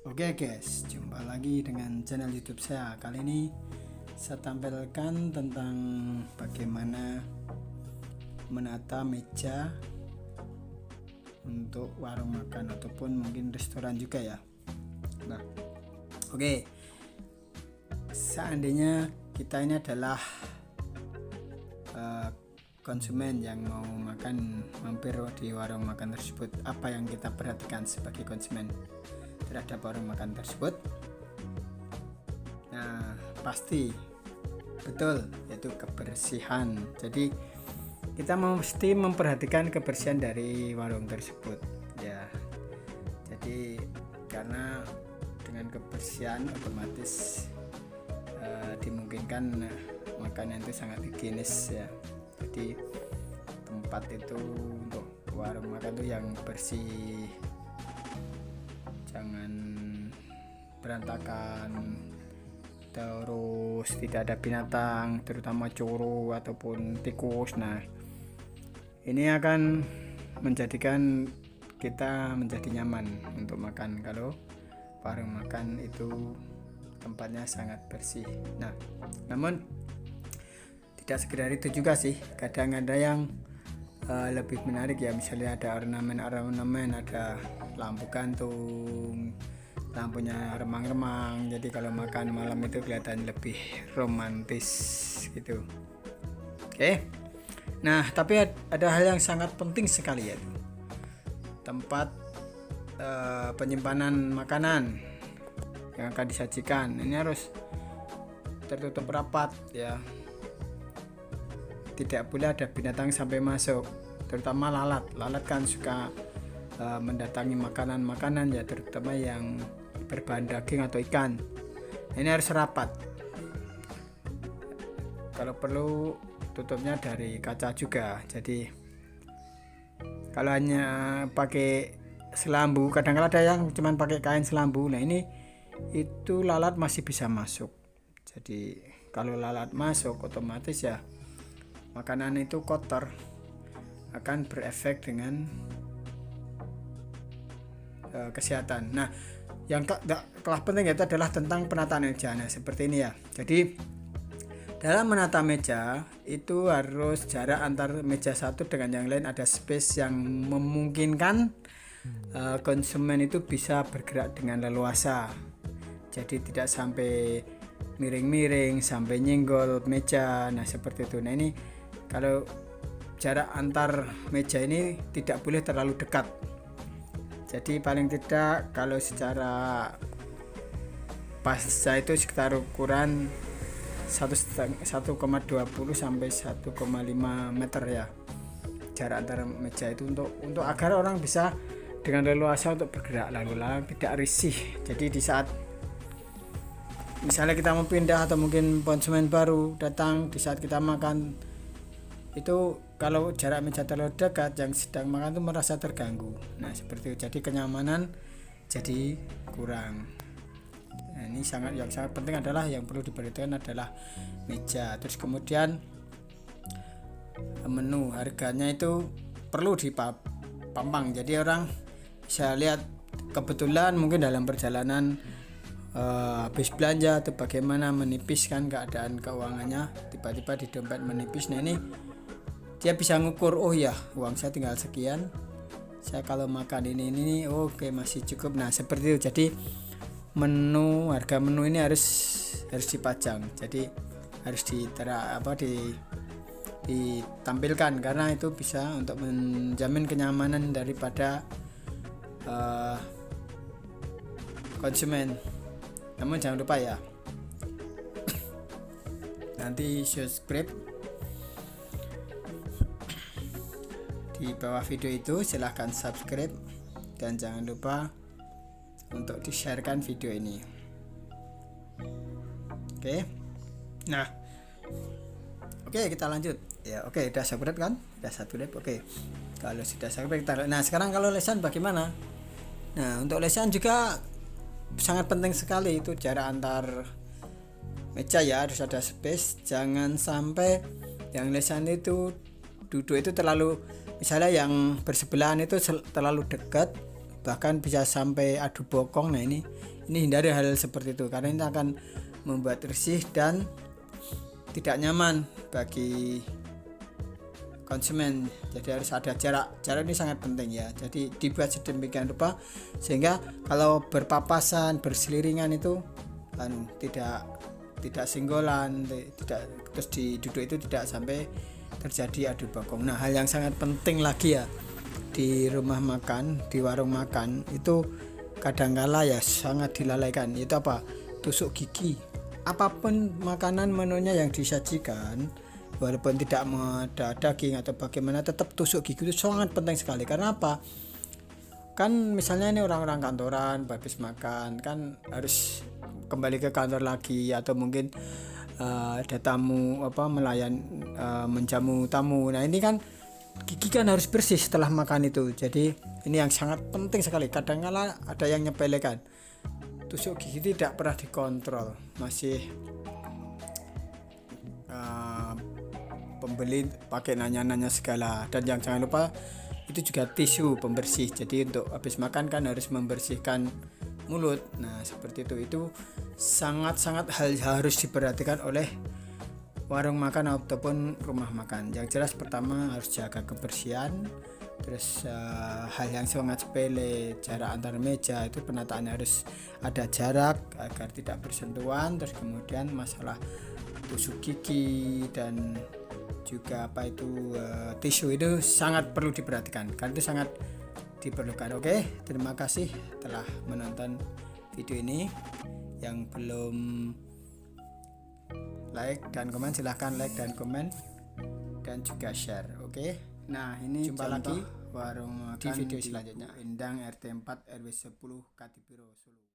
Oke guys, jumpa lagi dengan channel YouTube saya. Kali ini saya tampilkan tentang bagaimana menata meja untuk warung makan ataupun mungkin restoran juga ya. Nah, oke. Seandainya kita ini adalah konsumen yang mau makan mampir di warung makan tersebut, apa yang kita perhatikan sebagai konsumen terhadap warung makan tersebut? Nah, pasti betul, yaitu kebersihan. Jadi kita mesti memperhatikan kebersihan dari warung tersebut ya. Jadi karena dengan kebersihan otomatis dimungkinkan makanan itu sangat higienis ya. Jadi tempat itu untuk warung makan itu yang bersih, jangan berantakan, terus tidak ada binatang terutama curu ataupun tikus. Nah, ini akan menjadikan kita menjadi nyaman untuk makan kalau warung makan itu tempatnya sangat bersih. Nah, namun tidak sekedar itu juga sih, kadang ada yang lebih menarik ya, misalnya ada ornamen, ada lampu gantung, lampunya remang-remang, jadi kalau makan malam itu kelihatan lebih romantis gitu. Oke. Nah, tapi ada hal yang sangat penting sekali, ya, tempat penyimpanan makanan yang akan disajikan ini harus tertutup rapat ya. Tidak boleh ada binatang sampai masuk, terutama lalat kan suka mendatangi makanan ya, terutama yang berbahan daging atau ikan. Ini harus rapat, kalau perlu tutupnya dari kaca juga. Jadi kalau hanya pakai selambu, kadang-kadang ada yang cuma pakai kain selambu, nah ini itu lalat masih bisa masuk. Jadi kalau lalat masuk otomatis ya makanan itu kotor, akan berefek dengan kesehatan. Nah, yang kalah penting itu adalah tentang penataan meja. Nah, seperti ini ya. Jadi dalam menata meja itu harus jarak antar meja satu dengan yang lain ada space yang memungkinkan konsumen itu bisa bergerak dengan leluasa. Jadi tidak sampai miring-miring, sampai nyenggol meja. Nah, seperti itu. Nah, ini kalau jarak antar meja ini tidak boleh terlalu dekat. Jadi paling tidak kalau secara pasca itu sekitar ukuran 1,20 sampai 1,5 meter ya, jarak antara meja itu untuk agar orang bisa dengan leluasa untuk bergerak lalu lalang, tidak risih. Jadi di saat misalnya kita mau pindah atau mungkin konsumen baru datang di saat kita makan itu, kalau jarak meja terlalu dekat, yang sedang makan itu merasa terganggu. Nah, seperti itu. Jadi kenyamanan jadi kurang. Nah, ini yang sangat penting adalah yang perlu diperhatikan adalah meja. Terus kemudian menu, harganya itu perlu dipampang. Jadi orang bisa lihat kebetulan mungkin dalam perjalanan habis belanja atau bagaimana, menipiskan keadaan keuangannya, tiba-tiba di dompet menipis. Nah, ini dia bisa ngukur, oh ya uang saya tinggal sekian, saya kalau makan ini oke, masih cukup. Nah, seperti itu. Jadi harga menu ini harus dipajang, jadi harus ditampilkan karena itu bisa untuk menjamin kenyamanan daripada konsumen. Namun jangan lupa ya, nanti subscribe di bawah video itu, silahkan subscribe dan jangan lupa untuk di-sharekan video ini. Oke. Nah, oke, kita lanjut ya. Oke, udah subscribe kan? Udah subscribe. Oke. Kalau sudah subscribe kita. Nah, sekarang kalau lesan bagaimana? Nah, untuk lesan juga sangat penting sekali itu jarak antar meja ya, harus ada space. Jangan sampai yang lesan itu duduk itu terlalu, misalnya yang bersebelahan itu terlalu dekat, bahkan bisa sampai adu bokong. Nah ini hindari hal seperti itu karena ini akan membuat risih dan tidak nyaman bagi konsumen. Jadi harus ada jarak ini sangat penting ya. Jadi dibuat sedemikian rupa sehingga kalau berpapasan, berseliringan itu tidak singgolan, tidak terus di duduk itu tidak sampai terjadi adu bokong. Nah hal yang sangat penting lagi ya di rumah makan, di warung makan itu kadangkala ya sangat dilalaikan, itu apa? Tusuk gigi. Apapun makanan menunya yang disajikan, walaupun tidak ada daging atau bagaimana, tetap tusuk gigi itu sangat penting sekali. Karena apa? Kan misalnya ini orang-orang kantoran habis makan kan harus kembali ke kantor lagi, atau mungkin ada tamu menjamu tamu. Nah ini kan gigi kan harus bersih setelah makan itu. Jadi ini yang sangat penting sekali. Kadang-kala ada yang nyepelekan, tusuk gigi tidak pernah dikontrol, masih pembeli pakai nanya-nanya segala. Dan yang jangan lupa itu juga tisu pembersih. Jadi untuk habis makan kan harus membersihkan mulut. Nah seperti itu sangat-sangat harus diperhatikan oleh warung makan ataupun rumah makan. Yang jelas pertama harus jaga kebersihan. Terus hal yang sangat sepele, jarak antar meja itu penataan harus ada jarak agar tidak bersentuhan. Terus kemudian masalah tusuk gigi dan juga tisu itu sangat perlu diperhatikan, karena itu sangat diperlukan. Oke, terima kasih telah menonton video ini. Yang belum like dan komen silahkan like dan komen dan juga share. Oke, nah ini jumpa lagi warung makan di video selanjutnya. Endang RT 4 RW 10 Katipiro Solo.